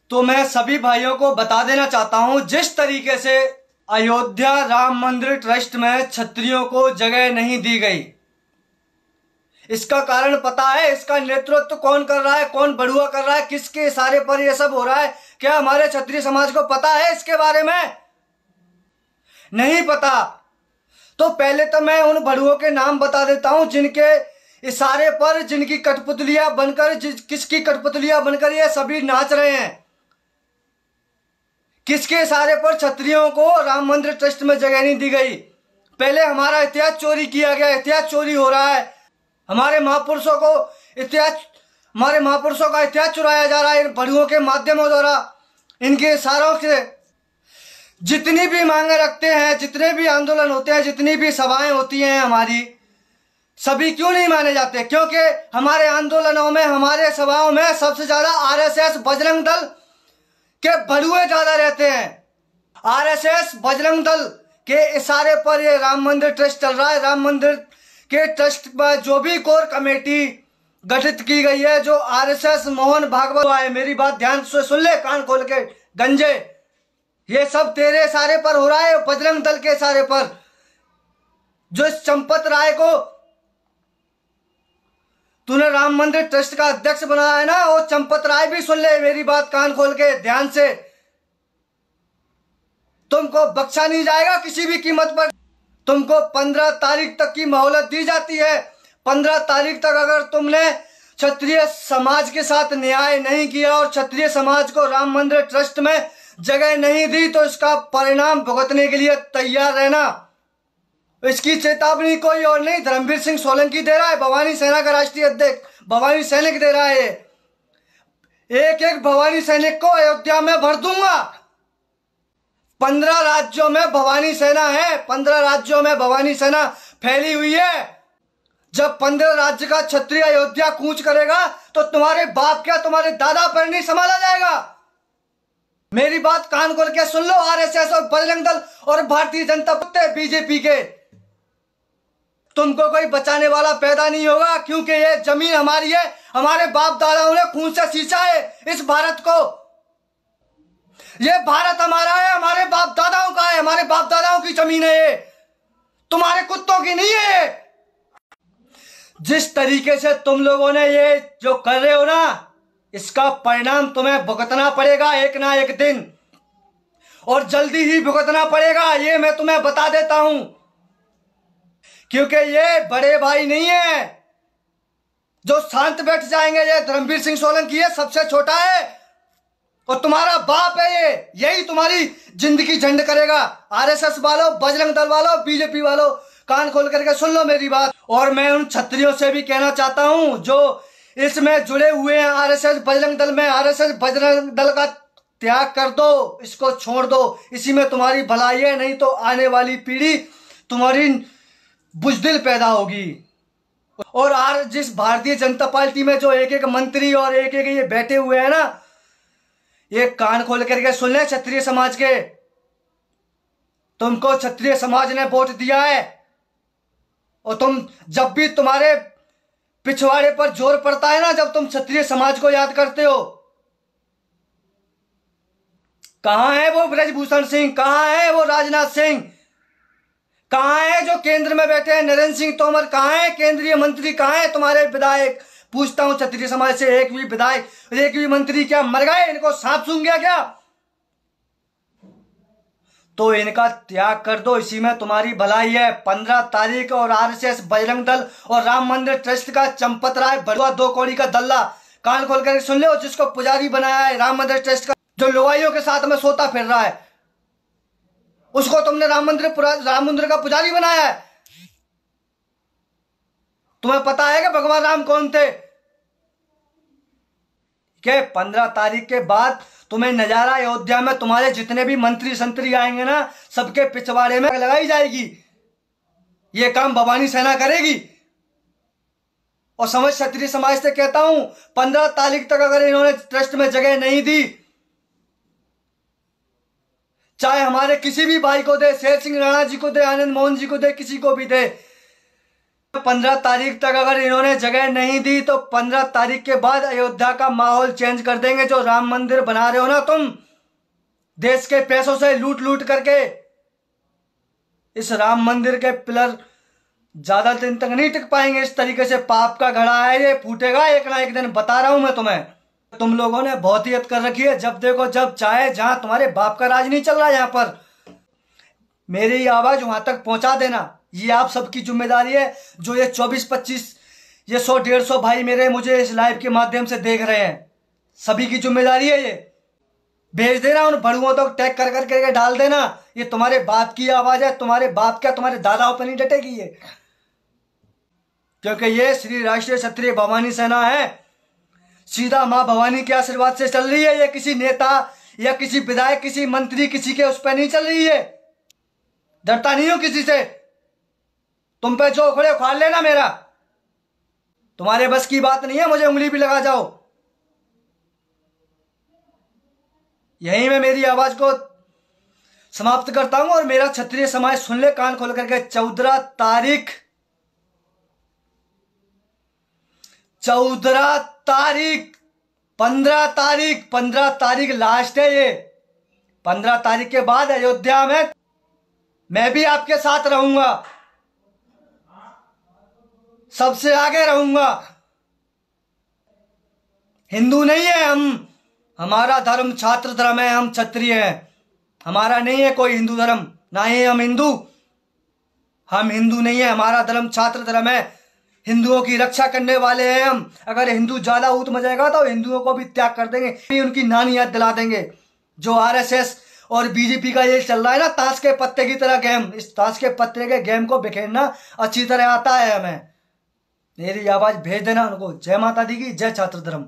तो मैं सभी भाइयों को बता देना चाहता हूं, जिस तरीके से अयोध्या राम मंदिर ट्रस्ट में क्षत्रियों को जगह नहीं दी गई, इसका कारण पता है? इसका नेतृत्व कौन कर रहा है, कौन बढ़ुआ कर रहा है, किसके इशारे पर यह सब हो रहा है? क्या हमारे क्षत्रिय समाज को पता है इसके बारे में? नहीं पता। तो पहले तो मैं उन बढ़ुओं के नाम बता देता हूं जिनके इशारे पर, जिनकी कठपुतलियां बनकर, किसकी कठपुतलियां बनकर ये सभी नाच रहे हैं। किसके इशारे पर क्षत्रियों को राम मंदिर ट्रस्ट में जगह नहीं दी गई? पहले हमारा इतिहास चोरी किया गया, इतिहास चोरी हो रहा है। हमारे महापुरुषों का इतिहास चुराया जा रहा है इन बढ़ुओं के माध्यमों द्वारा, इनके इशारों से। जितनी भी मांगे रखते हैं, जितने भी आंदोलन होते हैं, जितनी भी सभाएं होती हैं हमारी, सभी क्यों नहीं माने जाते? क्योंकि हमारे आंदोलनों में, हमारे सभाओं में सबसे ज्यादा आरएसएस बजरंग दल के बढ़ुए ज्यादा रहते हैं। आरएसएस बजरंग दल के इशारे पर ये राम मंदिर ट्रस्ट चल रहा है। राम मंदिर के ट्रस्ट पर जो भी कोर कमेटी गठित की गई है, जो आरएसएस मोहन भागवत है, मेरी बात ध्यान से सुन ले, कान खोल के गंजे, ये सब तेरे इशारे पर हो रहा है, बजरंग दल के इशारे पर। जो इस चंपत राय को तूने राम मंदिर ट्रस्ट का अध्यक्ष बनाया है ना, वो चंपत राय भी सुन ले मेरी बात कान खोल के ध्यान से। तुमको बख्शा नहीं जाएगा किसी भी कीमत पर। तुमको 15 तारीख तक की मोहलत दी जाती है। 15 तारीख तक अगर तुमने क्षत्रिय समाज के साथ न्याय नहीं किया और क्षत्रिय समाज को राम मंदिर ट्रस्ट में जगह नहीं दी, तो इसका परिणाम भुगतने के लिए तैयार रहना। इसकी चेतावनी कोई और नहीं, धर्मवीर सिंह सोलंकी दे रहा है, भवानी सेना का राष्ट्रीय अध्यक्ष भवानी सैनिक दे रहा है। एक एक भवानी सैनिक को अयोध्या में भर दूंगा। 15 राज्यों में भवानी सेना है, 15 राज्यों में भवानी सेना फैली हुई है। जब 15 राज्य का क्षत्रिय अयोध्या कूच करेगा तो तुम्हारे बाप क्या, तुम्हारे दादा पर नहीं संभाला जाएगा। मेरी बात कान खोल के सुन लो, आरएसएस और बजरंग दल और भारतीय जनता पार्टी बीजेपी के, तुमको कोई बचाने वाला पैदा नहीं होगा, क्योंकि ये जमीन हमारी है। हमारे बाप दादाओं ने खून से सींचा है इस भारत को। ये भारत हमारा है, हमारे बाप दादाओं का है, हमारे बाप दादाओं की जमीन है ये, तुम्हारे कुत्तों की नहीं है। जिस तरीके से तुम लोगों ने ये जो कर रहे हो ना, इसका परिणाम तुम्हें भुगतना पड़ेगा एक ना एक दिन, और जल्दी ही भुगतना पड़ेगा, ये मैं तुम्हें बता देता हूं। क्योंकि ये बड़े भाई नहीं है जो शांत बैठ जाएंगे। ये धर्मवीर सिंह सोलंकी ये सबसे छोटा है और तुम्हारा बाप है ये, यही तुम्हारी जिंदगी झंड करेगा। आरएसएस वालों, बजरंग दल वालों, बीजेपी वालों, कान खोल करके सुन लो मेरी बात। और मैं उन क्षत्रियों से भी कहना चाहता हूं जो इसमें जुड़े हुए हैं, आरएसएस बजरंग दल में, आरएसएस बजरंग दल का त्याग कर दो, इसको छोड़ दो, इसी में तुम्हारी भलाई है। नहीं तो आने वाली पीढ़ी तुम्हारी बुजदिल पैदा होगी। और आज जिस भारतीय जनता पार्टी में जो एक एक मंत्री और एक एक ये बैठे हुए हैं ना, ये कान खोल करके सुन ले क्षत्रिय समाज के, तुमको क्षत्रिय समाज ने वोट दिया है, और तुम जब भी तुम्हारे पिछवाड़े पर जोर पड़ता है ना, जब तुम क्षत्रिय समाज को याद करते हो, कहां है वो ब्रजभूषण सिंह, कहां है वो राजनाथ सिंह, कहां है जो केंद्र में बैठे हैं नरेंद्र सिंह तोमर, कहां है केंद्रीय मंत्री, कहां है तुम्हारे विधायक? पूछता हूं क्षत्रिय समाज से, एक भी विधायक, एक भी मंत्री क्या मर गए? इनको सांप सूंघ गया क्या? तो इनका त्याग कर दो, इसी में तुम्हारी भलाई है। 15 तारीख और आरएसएस बजरंग दल और राम मंदिर ट्रस्ट का चंपत राय बढ़ुआ 2 कौड़ी का दल्ला, कान खोल कर सुन लो, जिसको पुजारी बनाया है राम मंदिर ट्रस्ट का, जो लोहाइयों के साथ में सोता फिर रहा है, उसको तुमने राम मंदिर का पुजारी बनाया है। तुम्हें पता है कि भगवान राम कौन थे? कि 15 तारीख के बाद तुम्हें नजारा अयोध्या में तुम्हारे जितने भी मंत्री संतरी आएंगे ना, सबके पिछवाड़े में लगाई जाएगी। ये काम भवानी सेना करेगी। और समझ क्षत्रिय समाज से कहता हूं, 15 तारीख तक अगर इन्होंने ट्रस्ट में जगह नहीं दी, चाहे हमारे किसी भी भाई को दे, शेर सिंह राणा जी को दे, आनंद मोहन जी को दे, किसी को भी दे, 15 तारीख तक अगर इन्होंने जगह नहीं दी तो 15 तारीख के बाद अयोध्या का माहौल चेंज कर देंगे। जो राम मंदिर बना रहे हो ना तुम, देश के पैसों से लूट लूट करके, इस राम मंदिर के पिलर ज्यादा दिन तक नहीं टिक पाएंगे। इस तरीके से पाप का घड़ा है, ये फूटेगा एक ना एक दिन, बता रहा हूं मैं तुम्हें। तुम लोगों ने बहुत ही हद कर रखी है। जब देखो जब चाहे, जहां तुम्हारे बाप का राज नहीं चल रहा है, यहां पर मेरी आवाज वहां तक पहुंचा देना, ये आप सबकी जिम्मेदारी है। जो ये 24-25 ये 100-150 भाई मेरे मुझे इस लाइव के माध्यम से देख रहे हैं, सभी की जिम्मेदारी है। ये भेज देना उन बड़ुओं तक, टैग कर करके डाल देना। ये तुम्हारे बाप की आवाज है, तुम्हारे बाप क्या तुम्हारे दादाओं पर नहीं डटेगी ये, क्योंकि ये श्री राष्ट्रीय क्षत्रिय भवानी सेना है, सीधा मां भवानी के आशीर्वाद से चल रही है। ये किसी नेता या किसी विधायक, किसी मंत्री, किसी के उस पर नहीं चल रही है। डरता नहीं हो किसी से। तुम पे जो उखड़े उखाड़ लेना, मेरा तुम्हारे बस की बात नहीं है, मुझे उंगली भी लगा जाओ। यहीं मैं मेरी आवाज को समाप्त करता हूं और मेरा क्षत्रिय समाज सुन ले कान खोल करके। 14 तारीख 15 तारीख लास्ट है ये। 15 तारीख के बाद अयोध्या में मैं भी आपके साथ रहूंगा, सबसे आगे रहूंगा। हिंदू नहीं है हम, हमारा धर्म छात्र धर्म है, हम क्षत्रिय हैं। हमारा नहीं है कोई हिंदू धर्म, ना ही हम हिंदू। हम हिंदू नहीं है, हमारा धर्म छात्र धर्म है। हिंदुओं की रक्षा करने वाले हैं हम। अगर हिंदू ज्यादा ऊत मचेगा तो हिंदुओं को भी त्याग कर देंगे, उनकी नानी याद दिला देंगे। जो आरएसएस और बीजेपी का ये चल रहा है ना, ताश के पत्ते की तरह गेम, इस ताश के पत्ते के गेम को बिखेरना अच्छी तरह आता है हमें। मेरी आवाज भेज देना उनको। जय माता दी की, जय छात्र धर्म।